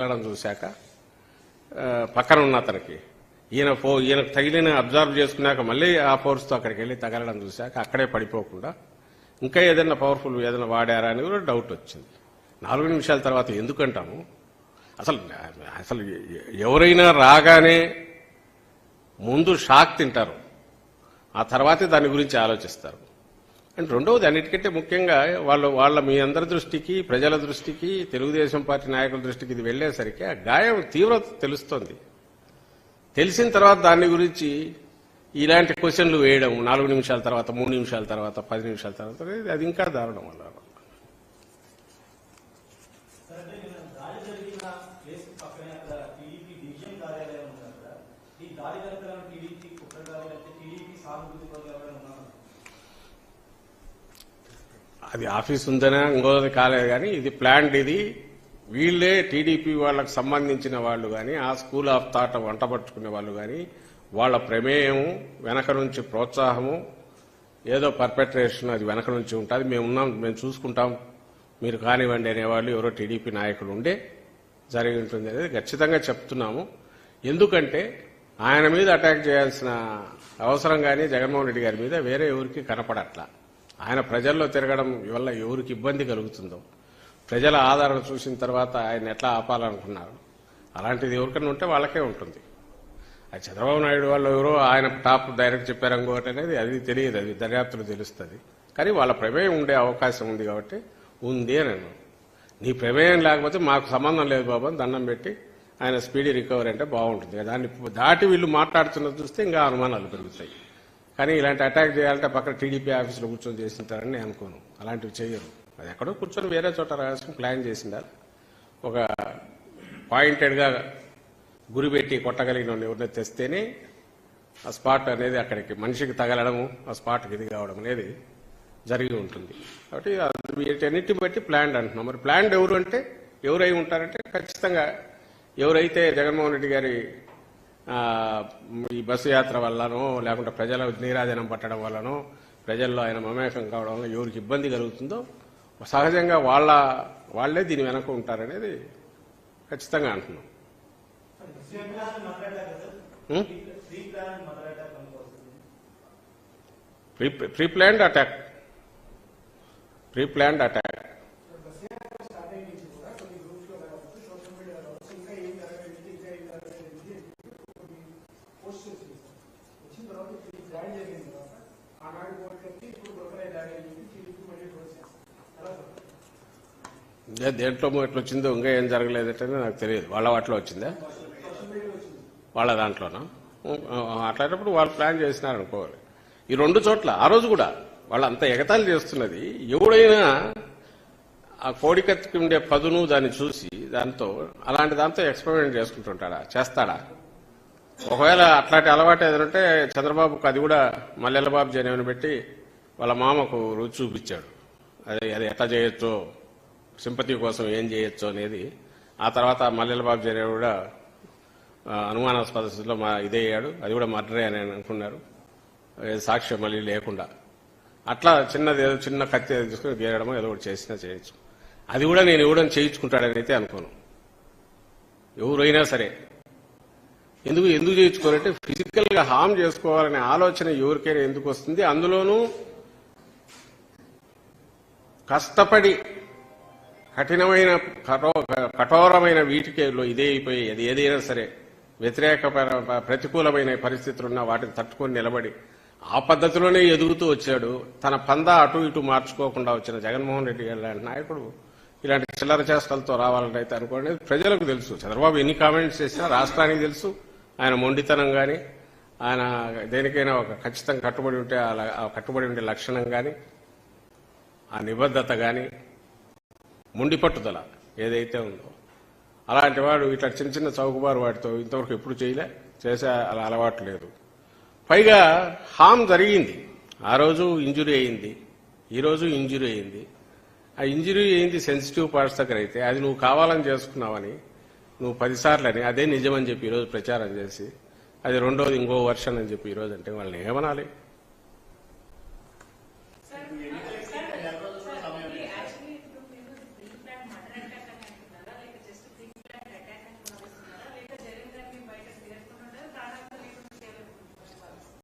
తగలడం చూశాక పక్కన ఉన్న అతనికి ఈయనకు తగిలిన అబ్జర్వ్ చేసుకున్నాక మళ్ళీ ఆ ఫోర్స్తో అక్కడికి వెళ్ళి తగలడం చూశాక అక్కడే పడిపోకుండా ఇంకా ఏదైనా పవర్ఫుల్ ఏదైనా వాడారా అని కూడా డౌట్ వచ్చింది. 4 నిమిషాల తర్వాత ఎందుకంటాము? అసలు ఎవరైనా రాగానే ముందు షాక్ తింటారు, ఆ తర్వాతే దాని గురించి ఆలోచిస్తారు. అండ్ రెండవది, అన్నిటికంటే ముఖ్యంగా వాళ్ళ మీ అందరి దృష్టికి, ప్రజల దృష్టికి, తెలుగుదేశం పార్టీ నాయకుల దృష్టికి ఇది వెళ్లేసరికి ఆ గాయం తీవ్రత తెలుస్తోంది. తెలిసిన తర్వాత దాని గురించి ఇలాంటి క్వశ్చన్లు వేయడం 4 నిమిషాల తర్వాత, 3 నిమిషాల తర్వాత, 10 నిమిషాల తర్వాత, అది ఇంకా దారుణం వల్ల. అది ఆఫీస్ ఉందనే ఇంకోది కాలేదు కానీ ఇది ప్లాండ్. ఇది వీళ్లే టీడీపీ వాళ్ళకు సంబంధించిన వాళ్ళు కానీ, ఆ స్కూల్ ఆఫ్ థాట్ వంట పట్టుకునే వాళ్ళు కానీ, వాళ్ళ ప్రమేయం వెనక నుంచి ప్రోత్సాహము, ఏదో పర్పెట్రేషన్ అది వెనక నుంచి ఉంటుంది. మేము చూసుకుంటాం, మీరు కానివ్వండి అనేవాళ్ళు ఎవరో టీడీపీ నాయకులు ఉండే జరిగి ఉంటుంది అనేది ఖచ్చితంగా చెప్తున్నాము. ఎందుకంటే ఆయన మీద అటాక్ చేయాల్సిన అవసరం కానీ జగన్మోహన్ రెడ్డి గారి మీద వేరే ఎవరికి కనపడట్లా. ఆయన ప్రజల్లో తిరగడం వల్ల ఎవరికి ఇబ్బంది కలుగుతుందో, ప్రజల ఆదరణ చూసిన తర్వాత ఆయన ఎట్లా ఆపాలనుకున్నారు, అలాంటిది ఎవరికైనా ఉంటే వాళ్ళకే ఉంటుంది. అది చంద్రబాబు నాయుడు వాళ్ళు ఎవరో ఆయన టాప్ డైరెక్ట్ చెప్పారు ఇంకోటి అనేది అది తెలియదు, అది దర్యాప్తులు తెలుస్తుంది. కానీ వాళ్ళ ప్రమేయం ఉండే అవకాశం ఉంది కాబట్టి ఉంది అని అన్నాను. నీ ప్రమేయం లేకపోతే మాకు సంబంధం లేదు బాబు అని దండం పెట్టి ఆయన స్పీడీ రికవరీ అంటే బాగుంటుంది. దాన్ని దాటి వీళ్ళు మాట్లాడుతున్నది చూస్తే ఇంకా అనుమానాలు పెరుగుతాయి. కానీ ఇలాంటి అటాక్ చేయాలంటే పక్కన టీడీపీ ఆఫీసులో కూర్చొని చేసింటారని నేను అనుకోను. అలాంటివి చేయరు. అది ఎక్కడో కూర్చొని వేరే చోట రాసుకుని ప్లాన్ చేసిండాలి. ఒక పాయింటెడ్గా గురిపెట్టి కొట్టగలిగిన ఎవరిని తెస్తేనే ఆ స్పాట్ అనేది అక్కడికి మనిషికి తగలడము, ఆ స్పాట్కి ఇది కావడం అనేది జరిగి ఉంటుంది. కాబట్టి వీటన్నిటిని బట్టి ప్లాండ్ అంటున్నాం. మరి ప్లాండ్ ఎవరు అంటే ఎవరై ఉంటారంటే ఖచ్చితంగా ఎవరైతే జగన్మోహన్ రెడ్డి గారి ఈ బస్సు యాత్ర వల్లనో లేకుంటే ప్రజల నీరాజనం పట్టడం వల్లనో ప్రజల్లో ఆయన మమేకం కావడం వల్ల ఎవరికి ఇబ్బంది కలుగుతుందో సహజంగా వాళ్లే దీని వెనక ఉంటారనేది ఖచ్చితంగా అంటున్నాం. Pre planned attack. దేంట్లో ఎట్లా వచ్చిందో ఇంకా ఏం జరగలేదంటే నాకు తెలియదు. వాళ్ళ వాటిలో వచ్చిందా, వాళ్ళ దాంట్లోనా? అట్లాంటప్పుడు వాళ్ళు ప్లాన్ చేసినారనుకోవాలి. ఈ 2 చోట్ల ఆ రోజు కూడా వాళ్ళంతా ఎగతాళి చేస్తున్నది. ఎవడైనా ఆ కోడికత్తికి ఉండే పదును దాన్ని చూసి అలాంటి దాంతో ఎక్స్పెరిమెంట్ చేసుకుంటుంటాడా, చేస్తాడా? ఒకవేళ అట్లాంటి అలవాటు ఏదంటే చంద్రబాబుకు అది కూడా మల్లెలబాబు జనేవని పెట్టి వాళ్ళ మామకు రుచి చూపించాడు. అది ఎట్లా చేయొచ్చో, సింపతి కోసం ఏం చేయొచ్చో అనేది. ఆ తర్వాత మల్లెలబాబు జనేవు కూడా అనుమానాస్పద స్థితిలో ఇదయ్యాడు. అది కూడా మర్డరే అని అనుకున్నారు, సాక్ష్యం మళ్ళీ లేకుండా. అట్లా చిన్న కత్తి తీసుకుని గీరడమో ఏదో ఒకటి చేసినా చేయొచ్చు. అది కూడా నేను ఎవడని చేయించుకుంటాడని అయితే అనుకోను. ఎవరైనా సరే ఎందుకు చేయించుకోవాలంటే ఫిజికల్ గా హామ్ చేసుకోవాలనే ఆలోచన ఎవరికైనా ఎందుకు వస్తుంది? అందులోనూ కష్టపడి కఠినమైన కఠోరమైన వీటికేలో ఇదే అయిపోయి అది ఏదైనా సరే ప్రతికూలమైన పరిస్థితులున్నా వాటిని తట్టుకొని నిలబడి ఆ పద్ధతిలోనే ఎదుగుతూ వచ్చాడు. తన పందా అటు ఇటు మార్చుకోకుండా వచ్చిన జగన్మోహన్ రెడ్డి గారు లాంటి నాయకుడు ఇలాంటి చిల్లర చేష్టలతో రావాలని అయితే అనుకోండి. ప్రజలకు తెలుసు, చంద్రబాబు ఎన్ని కామెంట్స్ చేసినా రాష్ట్రానికి తెలుసు. ఆయన మొండితనం కానీ, ఆయన దేనికైనా ఒక ఖచ్చితంగా కట్టుబడి ఉండే లక్షణం కానీ, ఆ నిబద్ధత కానీ, మొండి పట్టుదల ఏదైతే ఉందో అలాంటి వాడు ఇట్లా చిన్న చౌకబారు వాటితో ఇంతవరకు ఎప్పుడు చేసే అలా అలవాటు లేదు. పైగా హామ్ జరిగింది. ఆ రోజు ఇంజురీ అయింది, ఈరోజు ఇంజురీ అయింది. ఆ ఇంజురీ అయింది సెన్సిటివ్ పార్ట్స్ దగ్గర అయితే అది నువ్వు కావాలని చేసుకున్నావని నువ్వు 10 సార్లు అదే నిజమని చెప్పి ఈరోజు ప్రచారం చేసి అది రెండోది ఇంకో వర్షన్ అని చెప్పి ఈరోజు అంటే వాళ్ళని ఏమనాలి?